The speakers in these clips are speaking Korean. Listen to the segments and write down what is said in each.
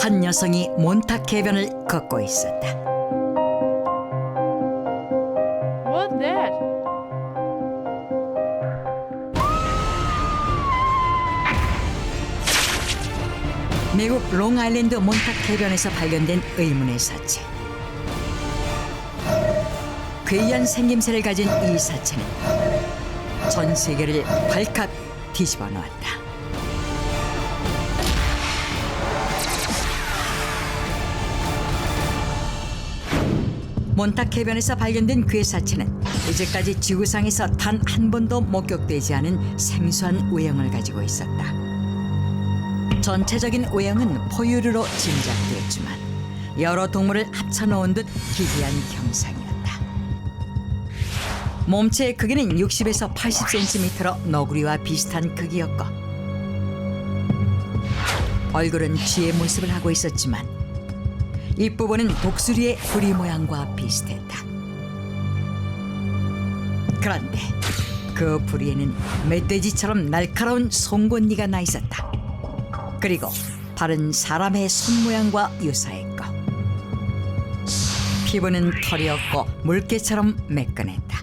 한 여성이 몬탁 해변을 걷고 있었다. What's that? 미국 롱아일랜드 몬탁 해변에서 발견된 의문의 사체. 괴이한 생김새를 가진 이 사체는 전 세계를 발칵 뒤집어 놓았다. 몬탁 해변에서 발견된 괴 사체는 이제까지 지구상에서 단 한 번도 목격되지 않은 생소한 외형을 가지고 있었다. 전체적인 외형은 포유류로 짐작되었지만 여러 동물을 합쳐놓은 듯 기이한 형상이었다. 몸체의 크기는 60에서 80cm로 너구리와 비슷한 크기였고 얼굴은 쥐의 모습을 하고 있었지만 잇부분은 독수리의 부리 모양과 비슷했다. 그런데 그 부리에는 멧돼지처럼 날카로운 송곳니가 나 있었다. 그리고 발은 사람의 손 모양과 유사했고 피부는 털이 없고 물개처럼 매끈했다.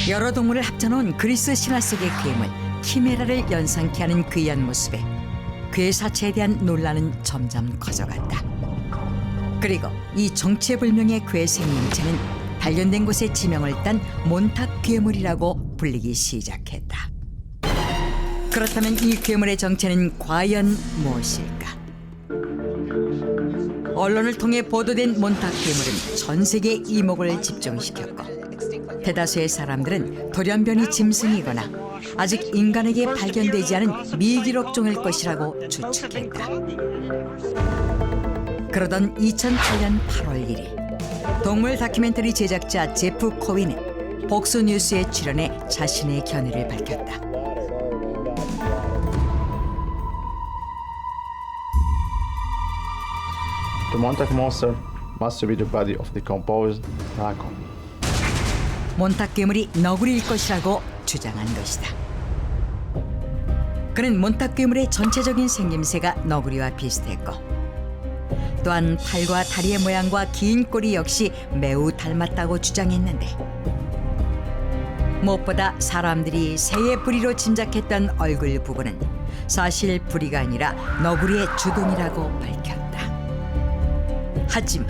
여러 동물을 합쳐놓은 그리스 신화 속의 괴물 키메라를 연상케 하는 귀한 모습에 괴 사체에 대한 논란은 점점 커져갔다. 그리고 이 정체불명의 괴 생명체는 발견된 곳의 지명을 딴 몬탁 괴물이라고 불리기 시작했다. 그렇다면 이 괴물의 정체는 과연 무엇일까? 언론을 통해 보도된 몬탁 괴물은 전 세계의 이목을 집중시켰고 대다수의 사람들은 돌연변이 짐승이거나 아직 인간에게 발견되지 않은 미기록종일 것이라고 추측했다. 그러던 2008년 8월 1일 동물 다큐멘터리 제작자 제프 코윈은 복수뉴스에 출연해 자신의 견해를 밝혔다. The Montauk monster must be the body of decomposed raccoon. 몬탁 괴물이 너구리일 것이라고 주장한 것이다. 그는 몬탁 괴물의 전체적인 생김새가 너구리와 비슷했고 또한 팔과 다리의 모양과 긴 꼬리 역시 매우 닮았다고 주장했는데 무엇보다 사람들이 새의 부리로 짐작했던 얼굴 부분은 사실 부리가 아니라 너구리의 주둥이라고 밝혔다. 하지만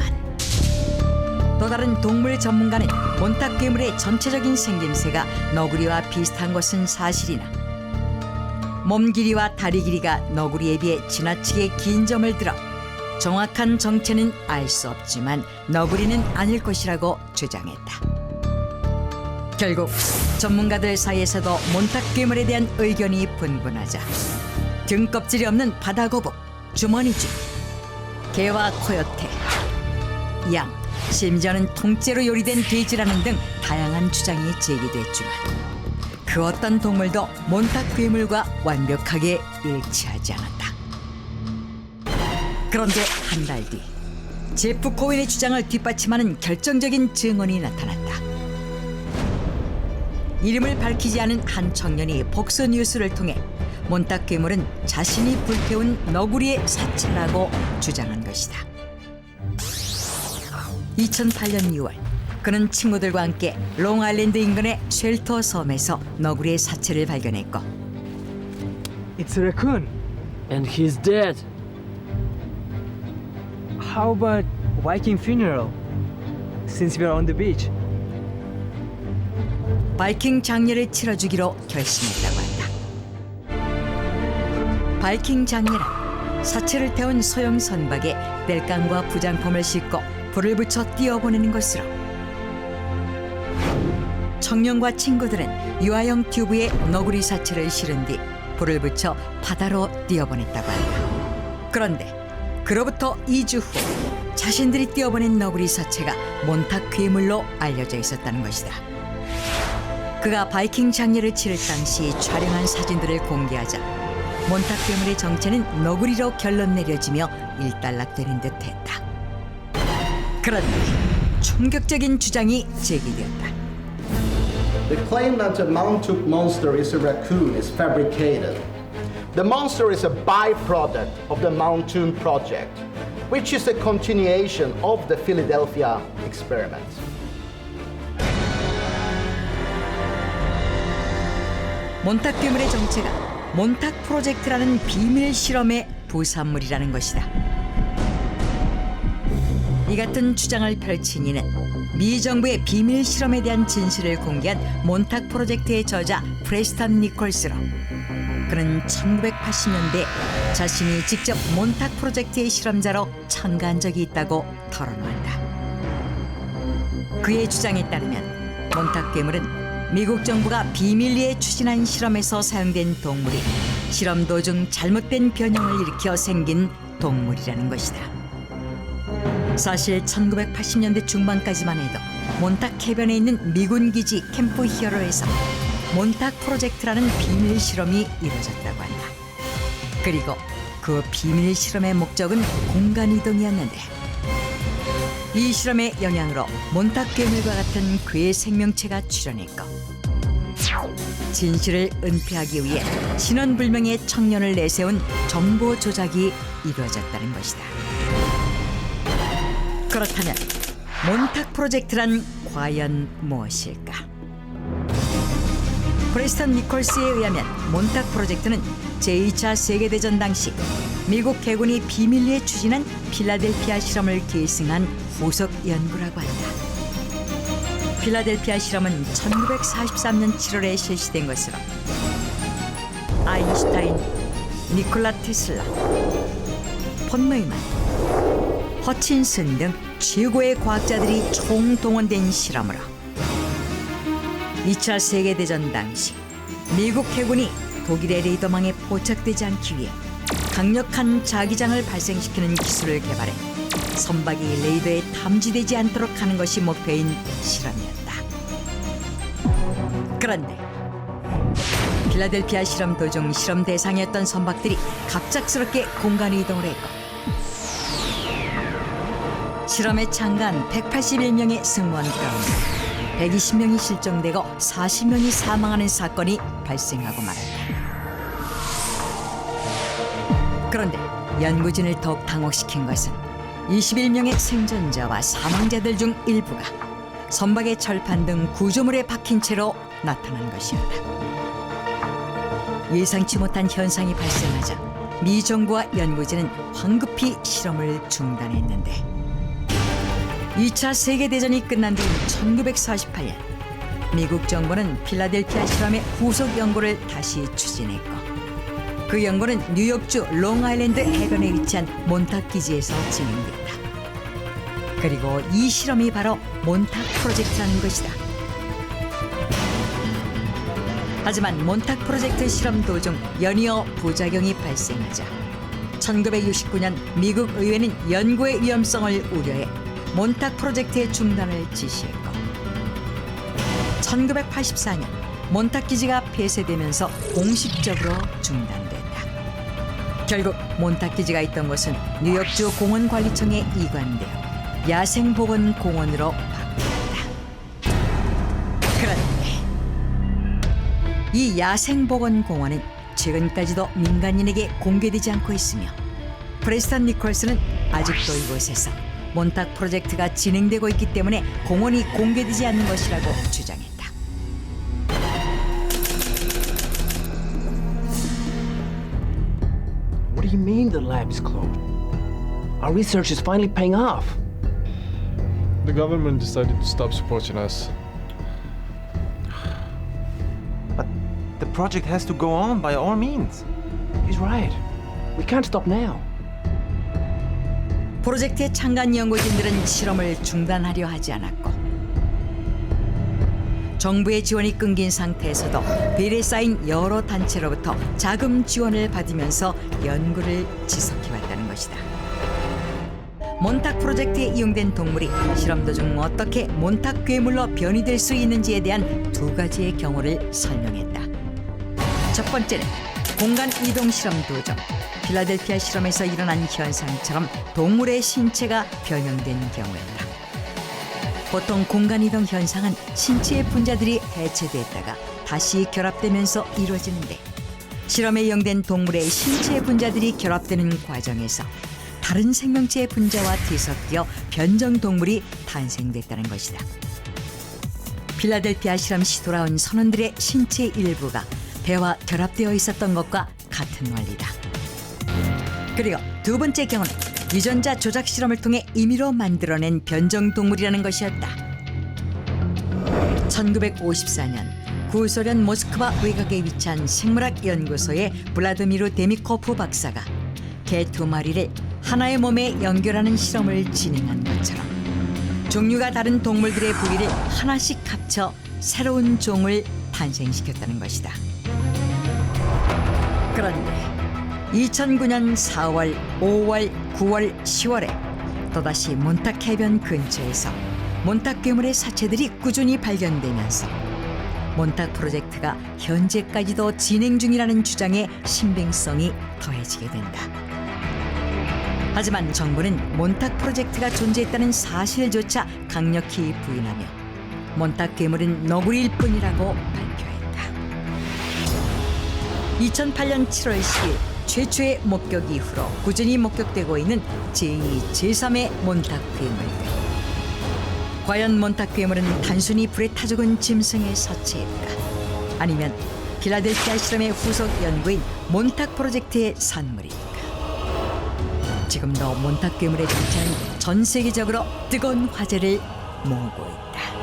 또 다른 동물 전문가는 몬탁 괴물의 전체적인 생김새가 너구리와 비슷한 것은 사실이나 몸 길이와 다리 길이가 너구리에 비해 지나치게 긴 점을 들어 정확한 정체는 알 수 없지만 너구리는 아닐 것이라고 주장했다. 결국 전문가들 사이에서도 몬탁 괴물에 대한 의견이 분분하자 등껍질이 없는 바다거북, 주머니쥐, 개와 코요테, 양, 심지어는 통째로 요리된 돼지라는 등 다양한 주장이 제기됐지만 그 어떤 동물도 몬탁 괴물과 완벽하게 일치하지 않았다. 그런데 한 달 뒤 제프 코윈의 주장을 뒷받침하는 결정적인 증언이 나타났다. 이름을 밝히지 않은 한 청년이 복수 뉴스를 통해 몬탁 괴물은 자신이 불태운 너구리의 사체라고 주장한 것이다. 2008년 6월 그는 친구들과 함께 롱아일랜드 인근의 쉘터 섬에서 너구리의 사체를 발견했고 It's a raccoon. And he's dead. How about Viking funeral? Since we are on the beach. 바이킹 장례를 치러주기로 결심했다고 한다. 바이킹 장례란 사체를 태운 소형 선박에 땔감과 부장품을 싣고 불을 붙여 띄어보내는 것으로 청년과 친구들은 유아용 튜브에 너구리 사체를 실은 뒤 불을 붙여 바다로 띄어보냈다고 한다. 그런데 그로부터 2주 후 자신들이 띄어보낸 너구리 사체가 몬탁 괴물로 알려져 있었다는 것이다. 그가 바이킹 장례를 치를 당시 촬영한 사진들을 공개하자 몬탁 괴물의 정체는 너구리로 결론 내려지며 일단락되는 듯했다. 그런데 충격적인 주장이 제기되었다. The claim that the Montauk monster is a raccoon is fabricated. The monster is a byproduct of the Montoon Project, which is a continuation of the Philadelphia experiment. 몬탁 괴물의 정체가 몬탁 프로젝트라는 비밀 실험의 부산물이라는 것이다. 이 같은 주장을 펼친 이는 미 정부의 비밀 실험에 대한 진실을 공개한 몬탁 프로젝트의 저자 프레스턴 니콜스로 그는 1980년대 자신이 직접 몬탁 프로젝트의 실험자로 참가한 적이 있다고 털어놓았다. 그의 주장에 따르면 몬탁 괴물은 미국 정부가 비밀리에 추진한 실험에서 사용된 동물이 실험 도중 잘못된 변형을 일으켜 생긴 동물이라는 것이다. 사실 1980년대 중반까지만 해도 몬탁 해변에 있는 미군 기지 캠프 히어로에서 몬탁 프로젝트라는 비밀 실험이 이루어졌다고 한다. 그리고 그 비밀 실험의 목적은 공간 이동이었는데 이 실험의 영향으로 몬탁 괴물과 같은 괴 생명체가 출현했고 진실을 은폐하기 위해 신원불명의 청년을 내세운 정보 조작이 이루어졌다는 것이다. 그렇다면 몬탁 프로젝트란 과연 무엇일까? 프레스턴 니콜스에 의하면 몬탁 프로젝트는 제2차 세계대전 당시 미국 해군이 비밀리에 추진한 필라델피아 실험을 계승한 후속 연구라고 한다. 필라델피아 실험은 1943년 7월에 실시된 것으로 아인슈타인, 니콜라 테슬라, 폰 노이만, 허친슨 등 최고의 과학자들이 총동원된 실험으로 2차 세계대전 당시 미국 해군이 독일의 레이더망에 포착되지 않기 위해 강력한 자기장을 발생시키는 기술을 개발해 선박이 레이더에 탐지되지 않도록 하는 것이 목표인 실험이었다. 그런데 필라델피아 실험 도중 실험 대상이었던 선박들이 갑작스럽게 공간 이동을 했고 실험에 참가한 181명의 승무원 가운데 120명이 실종되고 40명이 사망하는 사건이 발생하고 말았다. 그런데 연구진을 더욱 당혹시킨 것은 21명의 생존자와 사망자들 중 일부가 선박의 철판 등 구조물에 박힌 채로 나타난 것이었다. 예상치 못한 현상이 발생하자 미 정부와 연구진은 황급히 실험을 중단했는데 2차 세계대전이 끝난 뒤인 1948년 미국 정부는 필라델피아 실험의 후속 연구를 다시 추진했고 그 연구는 뉴욕주 롱아일랜드 해변에 위치한 몬탁 기지에서 진행됐다. 그리고 이 실험이 바로 몬탁 프로젝트라는 것이다. 하지만 몬탁 프로젝트 실험 도중 연이어 부작용이 발생하자 1969년 미국 의회는 연구의 위험성을 우려해 몬탁 프로젝트의 중단을 지시했고 1984년 몬탁 기지가 폐쇄되면서 공식적으로 중단됐다. 결국 몬탁 기지가 있던 곳은 뉴욕주 공원관리청에 이관되어 야생보건공원으로 바뀌었다. 그런데 이 야생보건공원은 최근까지도 민간인에게 공개되지 않고 있으며 프레스턴 니콜스는 아직도 이곳에서 몬탁 프로젝트가 진행되고 있기 때문에 공원이 공개되지 않는 것이라고 주장했다. What do you mean the lab is closed? Our research is finally paying off. The government decided to stop supporting us. But the project has to go on by all means. He's right. We can't stop now. 프로젝트에 참가한 연구진들은 실험을 중단하려 하지 않았고 정부의 지원이 끊긴 상태에서도 비례 쌓인 여러 단체로부터 자금 지원을 받으면서 연구를 지속해왔다는 것이다. 몬탁 프로젝트에 이용된 동물이 실험 도중 어떻게 몬탁 괴물로 변이될 수 있는지에 대한 두 가지의 경우를 설명했다. 첫 번째는 공간 이동 실험 도중 필라델피아 실험에서 일어난 현상처럼 동물의 신체가 변형된 경우였다. 보통 공간 이동 현상은 신체의 분자들이 해체됐다가 다시 결합되면서 이루어지는데 실험에 이용된 동물의 신체 분자들이 결합되는 과정에서 다른 생명체의 분자와 뒤섞여 변종 동물이 탄생됐다는 것이다. 필라델피아 실험시 돌아온 선원들의 신체 일부가 배와 결합되어 있었던 것과 같은 원리다. 그리고 두 번째 경우는 유전자 조작 실험을 통해 임의로 만들어낸 변종 동물이라는 것이었다. 1954년 구소련 모스크바 외곽에 위치한 생물학 연구소의 블라드미르 데미코프 박사가 개 2마리를 하나의 몸에 연결하는 실험을 진행한 것처럼 종류가 다른 동물들의 부위를 하나씩 합쳐 새로운 종을 탄생시켰다는 것이다. 그런데 2009년 4월, 5월, 9월, 10월에 또다시 몬탁 해변 근처에서 몬탁 괴물의 사체들이 꾸준히 발견되면서 몬탁 프로젝트가 현재까지도 진행 중이라는 주장에 신빙성이 더해지게 된다. 하지만 정부는 몬탁 프로젝트가 존재했다는 사실조차 강력히 부인하며 몬탁 괴물은 너구리일 뿐이라고 발표했다. 2008년 7월 10일 최초의 목격 이후로 꾸준히 목격되고 있는 제2, 제3의 몬탁 괴물들. 과연 몬탁 괴물은 단순히 불에 타 죽은 짐승의 서체일까? 아니면 필라델피아 실험의 후속 연구인 몬탁 프로젝트의 산물일까? 지금도 몬탁 괴물의 존재는 전 세계적으로 뜨거운 화제를 모으고 있다.